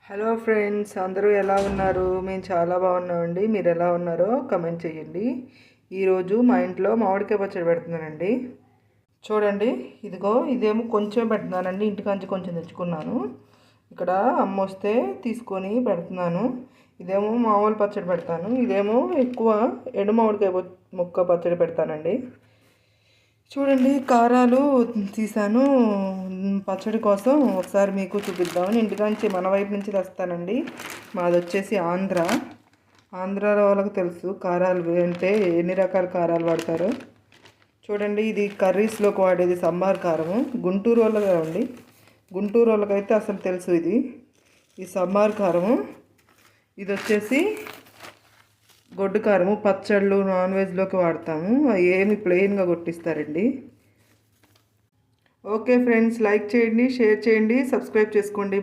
Hello friends, అందరూ ఎలా ఉన్నారు? మేము చాలా బాగున్నామండి. మీరు ఎలా ఉన్నారో కమెంట్ చేయండి. ఈరోజు మా ఇంట్లో మామిడికాయ పచ్చడి పెడుతున్నానండి. చూడండి, ఇదిగో ఇదేమో కొంచెం పెడుతున్నానండి. ఇంటికాంచి కొంచెం తెచ్చుకున్నాను. ఇక్కడ అమ్మ వస్తే తీసుకొని పెడుతున్నాను. ఇదేమో మామూలు పచ్చడి పెడతాను. ఇదేమో ఎక్కువ ఎండు మామిడికాయ ముక్క పచ్చడి పెడతానండి. చూడండి, కారాలు తీసాను పచ్చడి కోసం. ఒకసారి మీకు చూపిద్దామని ఇంటికాంచి మన వైపు నుంచి తెస్తానండి. మాది వచ్చేసి ఆంధ్రాలో వాళ్ళకి తెలుసు కారాలు అంటే ఎన్ని రకాల కారాలు వాడతారు. చూడండి, ఇది కర్రీస్లోకి వాడేది సాంబార్ కారము. గుంటూరు వాళ్ళగా అండి. గుంటూరు వాళ్ళకైతే అసలు తెలుసు ఈ సాంబార్ కారము. ఇది వచ్చేసి గొడ్డు కారము, పచ్చళ్ళు నాన్ వెజ్లోకి వాడతాము. ఏమి ప్లెయిన్గా కొట్టిస్తారండి. ఓకే ఫ్రెండ్స్, లైక్ చేయండి, షేర్ చేయండి, సబ్స్క్రైబ్ చేసుకోండి.